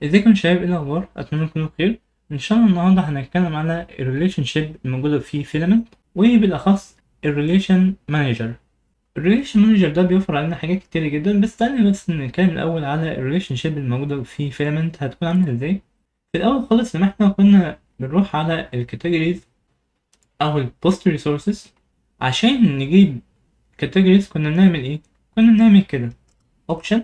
ازيكم يا شباب، ايه الاخبار؟ اتمنى تكونوا بخير. ان شاء الله النهارده هنتكلم على الريليشن شيب الموجوده في فيلامنت، وبالاخص الريليشن مانجر. الريليشن مانجر ده بيوفر علينا حاجات كتير جدا، بس تعالى بس نتكلم الاول على الريليشن شيب الموجوده في فيلامنت هتكون عامله ازاي. في الاول خالص لما احنا كنا بنروح على الكاتيجوريز او البوست ريسورسز عشان نجيب كاتيجوريز، كنا بنعمل ايه؟ كنا بنعمل كده اوبشن،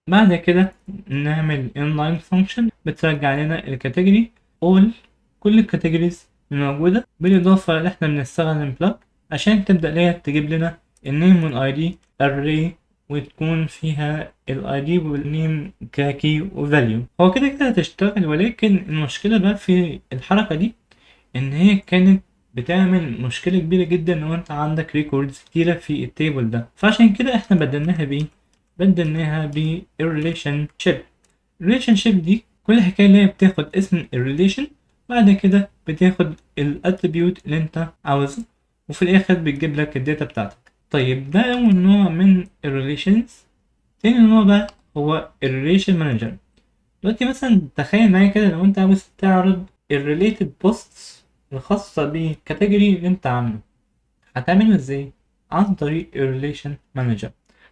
بعد كده نعمل inline function بترجع لنا الكاتيجوري all، كل الكاتيجوريز الموجودة، بالإضافة اللي احنا بنستخدم plug عشان تبدأ ليها تجيب لنا النيم والid array، وتكون فيها الاي والنيم ككي وفاليو. هو كده كده هتشتغل، ولكن المشكلة بقى في الحركة دي ان هي كانت بتعمل مشكلة كبيرة جدا لو انت عندك ريكوردز كتيرة في التيبل ده. فعشان كده احنا بدلناها بايه؟ بدلناها بالريليشن شيب. الريليشن شيب دي كل حكاية اللي هي بتاخد اسم الريليشن، بعد كده بتاخد الاتريبيوت اللي انت عاوزه، وفي الاخر بتجيب لك الداتا بتاعتك. طيب ده اول نوع من الريليشنز. تاني نوع بقى هو الريليشن مانجر. دلوقتي مثلا تخيل معايا كده لو انت عاوز تعرض الريليتد بوستس الخاصة بالكاتيجوري اللي انت عامله، هتعمله ازاي؟ عن طريق الريليشن مانجر.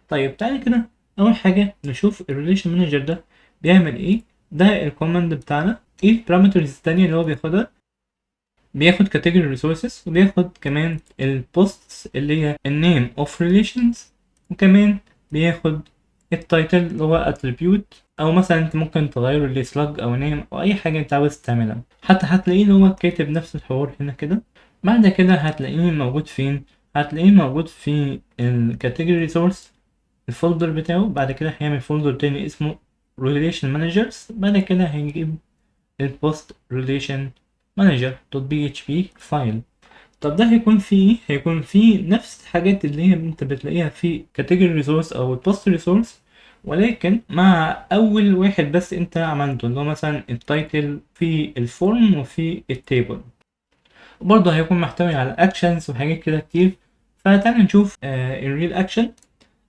طيب تعالى كده اول حاجة نشوف الريليشن مانجر ده بيعمل ايه. ده الكوماند بتاعنا. ايه البارامترز التانية اللي هو بياخدها؟ بياخد category resources، وبياخد كمان البوستس اللي هي النيم اوف ريليشنز، وكمان بياخد التايتل اللي هو attribute، او مثلا انت ممكن تغيره لسلاج او نيم او اي حاجه انت عاوز تعملها. حتى هتلاقيه اللي هو كاتب نفس الحوار هنا كده. بعد كده هتلاقيه موجود فين؟ هتلاقيه موجود في الكاتيجوري ريسورس الفولدر بتاعه. بعد كده هيعمل فولدر تاني اسمه relation managers، بعد كده هيجيب البوست ريليشن مانجر دوت بي اتش بي فايل. طب ده هيكون فيه هيكون فيه نفس الحاجات اللي هي انت بتلاقيها في كاتيجوري ريسورس او البوست ريسورس، ولكن مع اول واحد بس انت عملته، اللي هو مثلا التايتل في الفورم وفي التيبل. وبرضه هيكون محتوي على اكشنز وحاجات كده كتير. فتعالى نشوف الريل اكشن.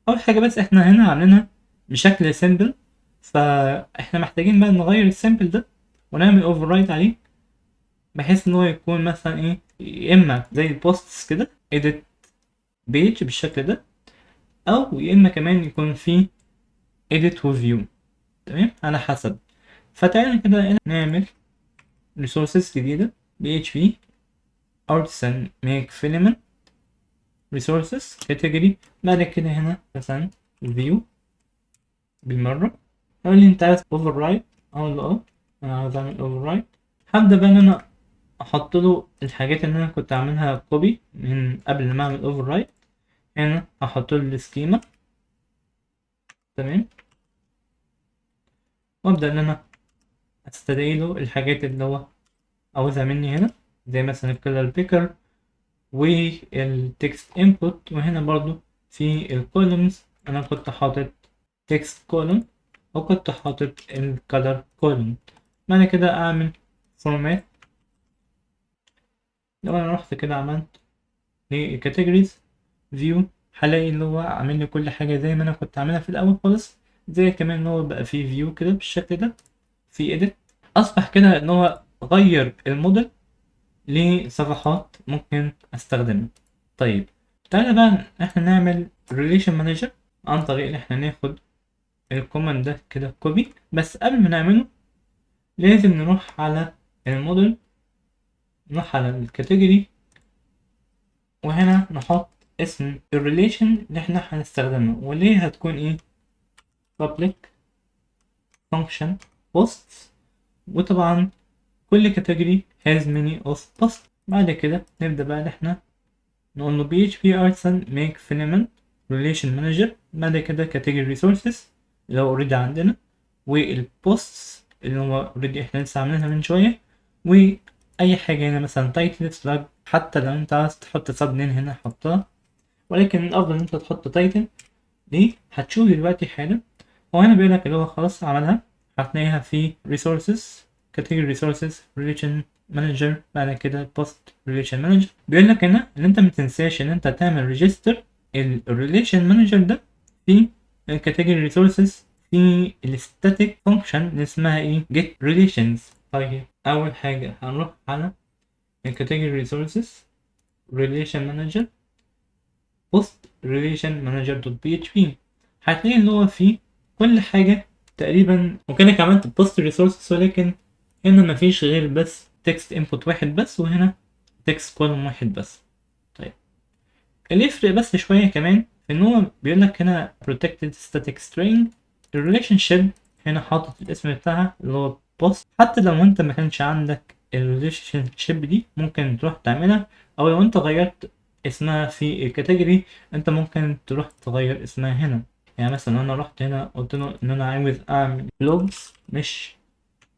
اول حاجه بس احنا هنا عاملينها بشكل سيمبل، فاحنا محتاجين بقى نغير السيمبل ده ونعمل اوفر رايت عليه، بحيث ان هو يكون مثلا ايه، يا اما زي البوستس كده edit page بالشكل ده، او يا اما كمان يكون فيه edit و view. تمام، على حسب. فتعالى كده هنا نعمل resources جديدة php artisan make filament resources category. بعد كده هنا مثلا view بالمرة. اقول لي انت عايز override، اقول له اه انا عاوز اعمل override. هبدأ بقى ان انا احط له الحاجات اللي انا كنت عاملها كوبي من قبل ما اعمل override. هنا هحط له السكيما. تمام، وابدا ان انا استدعي له الحاجات اللي هو عاوزها مني هنا، زي مثلا الكلر بيكر والتكست انبوت. وهنا برضو في الكولومز انا كنت حاطط تكست كولوم وكنت حاطط الكلر كولوم. بعد كده اعمل فورمات. لو انا رحت كده عملت للكاتيجوريز فيو، هلاقي اللي هو عامل لي كل حاجه زي ما انا كنت عاملها في الاول خالص. زي كمان ان هو بقى فيه فيو كده بالشكل ده، في edit. اصبح كده ان هو غير الموديل لصفحات ممكن استخدمها. طيب تعالى بقى احنا نعمل relation manager عن طريق ان احنا ناخد الكوماند ده كده كوبي. بس قبل ما نعمله لازم نروح على الموديل، نروح على الكاتيجوري، وهنا نحط اسم الريليشن اللي احنا هنستخدمه، واللي هتكون ايه؟ public function posts. وطبعا كل category has many of posts. بعد كده نبدأ بقى ان احنا نقول له PHP artisan make filament relation manager. بعد كده category resources اللي هو already عندنا، والposts اللي هو already احنا لسه عاملينها من شوية، وأي حاجة هنا مثلا title flag. حتى لو انت عايز تحط sub name هنا حطها، ولكن الأفضل ان انت تحط title. ليه؟ هتشوف دلوقتي حالا. هو هنا بيقولك اللي هو خلاص عملها، هتلاقيها في resources category resources relation manager. بعد كده post relation manager. بيقولك هنا ان انت متنساش ان انت تعمل register ال relation manager ده في category resources في الستاتيك فانكشن اللي اسمها ايه get relations. طيب اول حاجه هنروح على الكاتيجوري resources relation manager post relation manager .php. هتلاقي ان هو فيه كل حاجه تقريبا، وكانك عملت post resources ولكن هنا مفيش غير بس text input واحد بس، وهنا text column واحد بس. طيب اللي يفرق بس شويه كمان في ان هو بيقول لك هنا protected static string الريليشن شيب، هنا حاطط الاسم بتاعها اللي هو بوست. حتى لو انت ما كانش عندك الريليشن شيب دي ممكن تروح تعملها، او لو انت غيرت اسمها في الكاتيجوري انت ممكن تروح تغير اسمها هنا. يعني مثلا انا رحت هنا قلت له ان انا عاوز اعمل بلوجز مش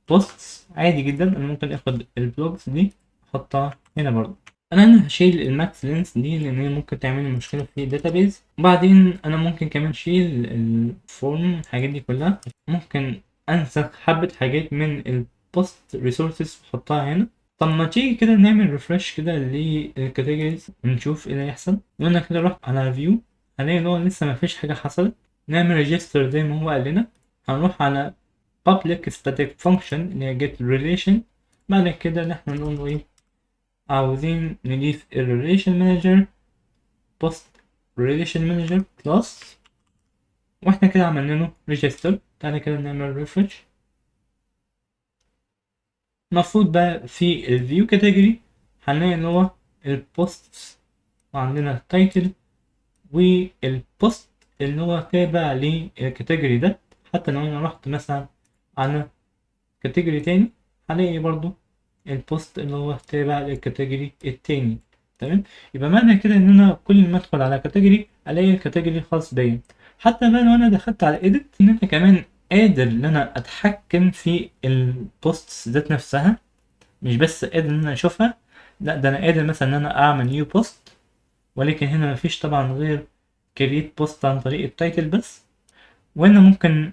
بوستس، عادي جدا انا ممكن اخد البلوجز دي احطها هنا برضه. انا هنا هشيل الماكس لينس دي لان هي ممكن تعمل لي مشكله في الداتابيز، وبعدين انا ممكن كمان اشيل الفورم الحاجات دي كلها، ممكن انسخ حبه حاجات من البوست ريسورسز واحطها هنا. طب ما تيجي كده نعمل ريفرش كده للكاتيجوريز ونشوف ايه اللي هيحصل. وانا كده رحت على فيو هلاقي ان هو لسه ما فيش حاجه حصلت. نعمل ريجستر زي ما هو قال لنا، هنروح على public static function اللي هي get relation. بعد كده اللي احنا نقول له ايه، عاوزين نضيف الريليشن مانجر بوست ريليشن مانجر كلاس، واحنا كده عملنا له ريجستر. تعالى كده نعمل ريفرش. المفروض بقى في الفيو كاتيجوري هنلاقي ان هو البوست وعندنا التايتل والبوست اللي هو تابع للكاتيجوري ده. حتى لو انا رحت مثلا على كاتيجوري تاني هلاقي برضو البوست اللي هو تابع للكاتيجوري التاني. تمام، يبقى معنى كده ان انا كل ما ادخل على كاتيجوري الاقي الكاتيجوري الخاص بيا. حتى بقى لو انا دخلت على edit ان انا كمان قادر ان انا اتحكم في البوستس ذات نفسها، مش بس قادر ان انا اشوفها، لا ده انا قادر مثلا ان انا اعمل نيو بوست. ولكن هنا مفيش طبعا غير create بوست عن طريق التايتل بس. وانا ممكن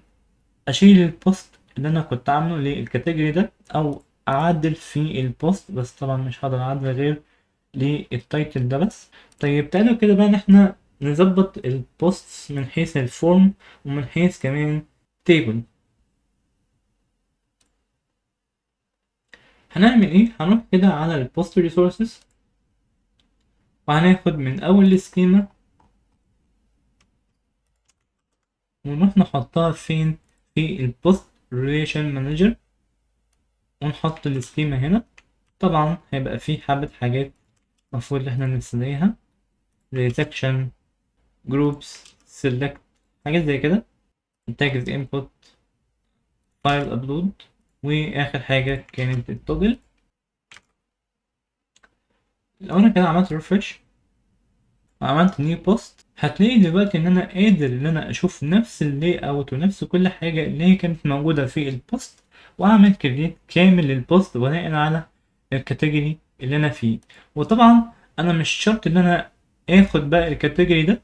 اشيل البوست اللي انا كنت عامله للكاتيجوري ده او اعدل في البوست، بس طبعا مش هقدر اعدل غير للتايتل ده بس. طيب تعالوا كده بقى ان احنا نظبط البوست من حيث الفورم ومن حيث كمان تيبل. هنعمل ايه، هنروح كده على البوست ريسورسز وهناخد من اول السكيما ونروح نحطها فين، في البوست ريليشن مانجر، ونحط السكيما هنا. طبعا هيبقى في حبة حاجات المفروض ان احنا نستدعيها زي section groups select حاجات زي كده، tags input file upload، واخر حاجة كانت التوجل. لو انا كده عملت refresh وعملت new post هتلاقي دلوقتي ان انا قادر ان انا اشوف نفس اللاي اوت ونفس كل حاجة اللي هي كانت موجودة في البوست، واعمل كريت كامل للبوست بناء على الكاتيجوري اللي انا فيه. وطبعا انا مش شرط ان انا اخد بقى الكاتيجوري ده،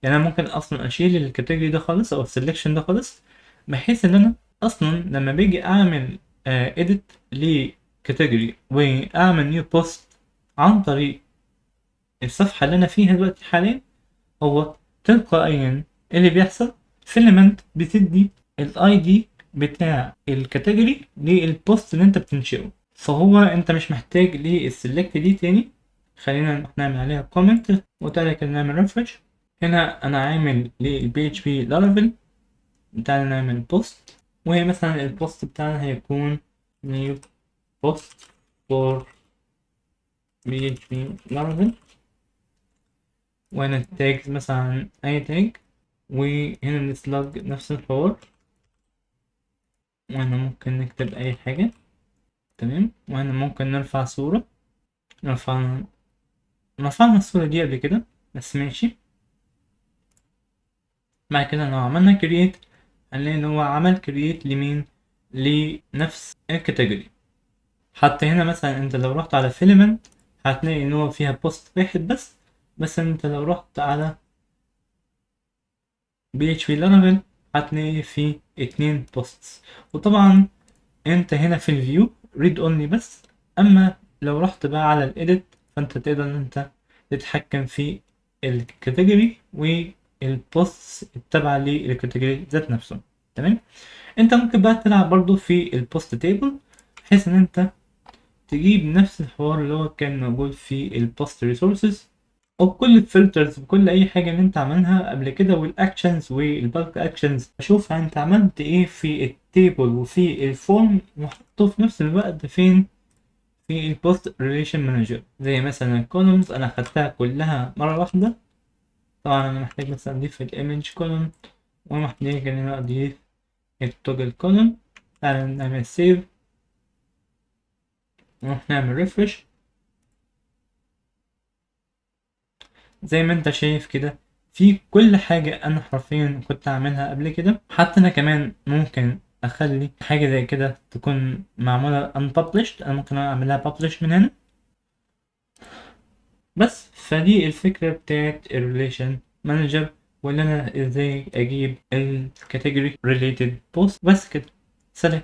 يعني انا ممكن اصلا اشيل الكاتيجوري ده خالص او السلكشن ده خالص، بحيث ان انا اصلا لما باجي اعمل edit لكاتيجوري واعمل نيو بوست عن طريق الصفحة اللي انا فيها دلوقتي حاليا، هو تلقائيا اللي بيحصل فيلمنت بتدي الاي دي بتاع الكاتيجوري للبوست اللي انت بتنشئه، فهو انت مش محتاج للسلكت دي تاني. خلينا نعمل عليها كومنت وتعالى كده نعمل ريفرش. هنا انا عامل للبي اتش بي لارافيل بتاعنا نعمل بوست، وهي مثلا البوست بتاعنا هيكون new post for PHP Laravel، وهنا التاج مثلا اي تاج، وهنا السلاج نفس الحوار، وهنا ممكن نكتب اي حاجة. تمام، وهنا ممكن نرفع صورة. رفعنا الصورة دي قبل كده بس ماشي. بعد كده لو عملنا create هنلاقي ان هو عمل create لمين، لنفس الكاتيجوري. حتى هنا مثلا انت لو رحت على فيلمنت هتلاقي ان هو فيها بوست واحد بس انت لو رحت على PHP Laravel هتلاقي فيه 2 بوستس. وطبعا انت هنا في الفيو read only بس، اما لو رحت بقى على الايديت فانت تقدر ان انت تتحكم في الكاتيجوري والبوستس التابعة للكاتيجوري ذات نفسه. تمام. انت ممكن بقى تلعب برضو في البوست تيبل، بحيث ان انت تجيب نفس الحوار اللي هو كان موجود في البوست ريسورسز، وبكل الفلترز بكل اي حاجه اللي انت عملها قبل كده، والاكشنز والبالك اكشنز، شوف انت عملت ايه في التيبل وفي الفورم، وحطه في نفس الوقت فين؟ في البوست ريليشن مانجر. زي مثلا الكولومز انا خدتها كلها مره واحده، طبعا انا محتاج بس اضيف الايمج كولوم، ومحتاج ان انا اضيف التوجل كولوم. تعالى نعمل سيف ونعمل ريفرش. زي ما انت شايف كده في كل حاجة انا حرفيا كنت اعملها قبل كده. حتى انا كمان ممكن اخلي حاجة زي كده تكون معمولة unpublished، انا ممكن اعملها publish من هنا. بس فدي الفكرة بتاعت الريليشن مانجر، واللي انا ازاي اجيب الكاتيجوري related post. بس كده، سلام.